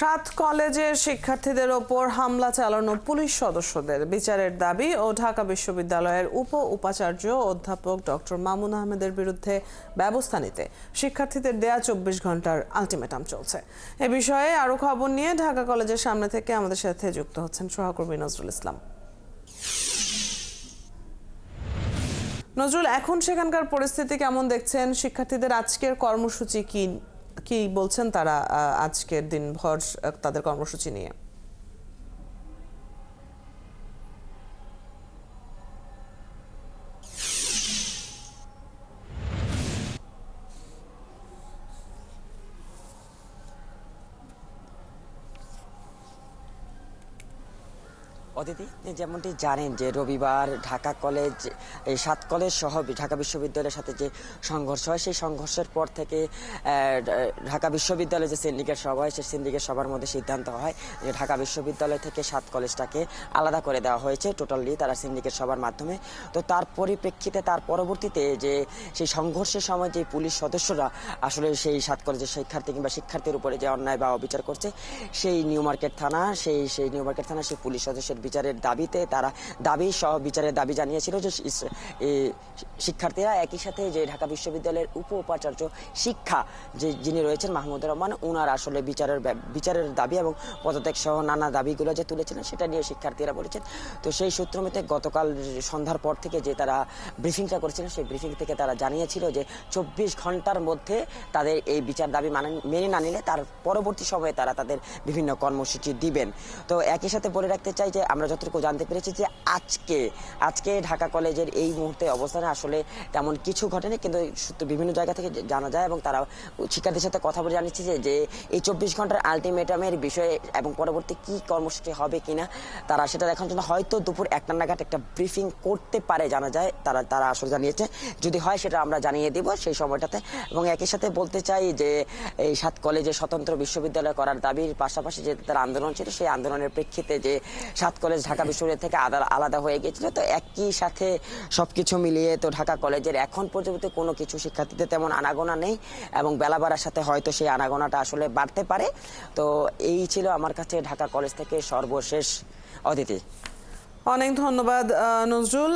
সাত কলেজের শিক্ষার্থীদের ওপর হামলা চালানো পুলিশ সদস্যদের বিচারের দাবি ও ঢাকা বিশ্ববিদ্যালয়ের উপাচার্য অধ্যাপক ডক্টর মামুন আহমেদের বিরুদ্ধে ব্যবস্থা নিতে শিক্ষার্থীদের দেয়া ২৪ ঘন্টার আলটিমেটাম চলছে। এ বিষয়ে আরো খবর নিয়ে ঢাকা কলেজের সামনে থেকে আমাদের সাথে যুক্ত হচ্ছেন সহকর্মী নজরুল ইসলাম। নজরুল, এখন সেখানকার পরিস্থিতি কেমন দেখছেন? শিক্ষার্থীদের আজকের কর্মসূচি কি বলছেন তারা আজকের দিনভর তাদের কর্মসূচি নিয়ে? অদিতি, যেমনটি জানেন যে রবিবার ঢাকা কলেজ এই ৭ কলেজ সহ ঢাকা বিশ্ববিদ্যালয়ের সাথে যে সংঘর্ষ হয়, সেই সংঘর্ষের পর থেকে ঢাকা বিশ্ববিদ্যালয়ের যে সিন্ডিকেট সভা হয়, সেই সিন্ডিকেট সভার মধ্যে সিদ্ধান্ত হয় যে ঢাকা বিশ্ববিদ্যালয় থেকে ৭ কলেজটাকে আলাদা করে দেওয়া হয়েছে টোটালি তারা সিন্ডিকেট সভার মাধ্যমে। তো তার পরিপ্রেক্ষিতে তার পরবর্তীতে যে সেই সংঘর্ষের সময় যে পুলিশ সদস্যরা আসলে সেই ৭ কলেজের শিক্ষার্থী কিংবা শিক্ষার্থীর উপরে যে অন্যায় বা অবিচার করছে, সেই নিউ মার্কেট থানা সেই পুলিশ সদস্যের বিচারের দাবিতে তারা বিচারের দাবি জানিয়েছিল যে শিক্ষার্থীরা একই সাথে যে ঢাকা বিশ্ববিদ্যালয়ের উপাচার্য শিক্ষা যিনি রয়েছেন মাহমুদুর রহমান, ওনার আসলে বিচারের দাবি এবং পদত্যাগ সহ নানা দাবিগুলো যে তুলেছিলেন সেটা নিয়ে শিক্ষার্থীরা বলেছেন। তো সেই সূত্র মতে গতকাল সন্ধ্যার পর থেকে যে তারা ব্রিফিংটা করেছিলেন, সেই ব্রিফিং থেকে তারা জানিয়েছিল যে ২৪ ঘন্টার মধ্যে তাদের এই বিচার দাবি মেনে না নিলে তার পরবর্তী সময়ে তারা তাদের বিভিন্ন কর্মসূচি দিবেন। তো একই সাথে বলে রাখতে চাই যে আমরা যতটুকু জানতে পেরেছি যে আজকে ঢাকা কলেজের এই মুহূর্তে অবস্থানে আসলে তেমন কিছু ঘটেনি, কিন্তু বিভিন্ন জায়গা থেকে জানা যায় এবং তারা শিক্ষার্থীর সাথে কথা বলে জানিয়েছে যে এই ২৪ ঘন্টার আলটিমেটামের বিষয়ে এবং পরবর্তী কি কর্মসূচি হবে কিনা তারা সেটা দেখার জন্য হয়তো দুপুর ১টা নাগাদ একটা ব্রিফিং করতে পারে, জানা যায় তারা আসলে জানিয়েছে। যদি হয় সেটা আমরা জানিয়ে দিব সেই সময়টাতে। এবং একই সাথে বলতে চাই যে এই ৭ কলেজে স্বতন্ত্র বিশ্ববিদ্যালয় করার দাবির পাশাপাশি যে তার আন্দোলন ছিল, সেই আন্দোলনের প্রেক্ষিতে যে ৭ কলেজ ঢাকা বিশ্ববিদ্যালয় থেকে আলাদা হয়ে গিয়েছিল। তো একই সাথে সবকিছু মিলিয়ে তো ঢাকা কলেজের এখন পর্যন্ত কোনো কিছু শিক্ষার্থীদের তেমন আনাগোনা নেই এবং বেলা বাড়ার সাথে হয়তো সেই আনাগোনাটা আসলে বাড়তে পারে। তো এই ছিল আমার কাছে ঢাকা কলেজ থেকে সর্বশেষ। অদিতি, অনেক ধন্যবাদ নজরুল।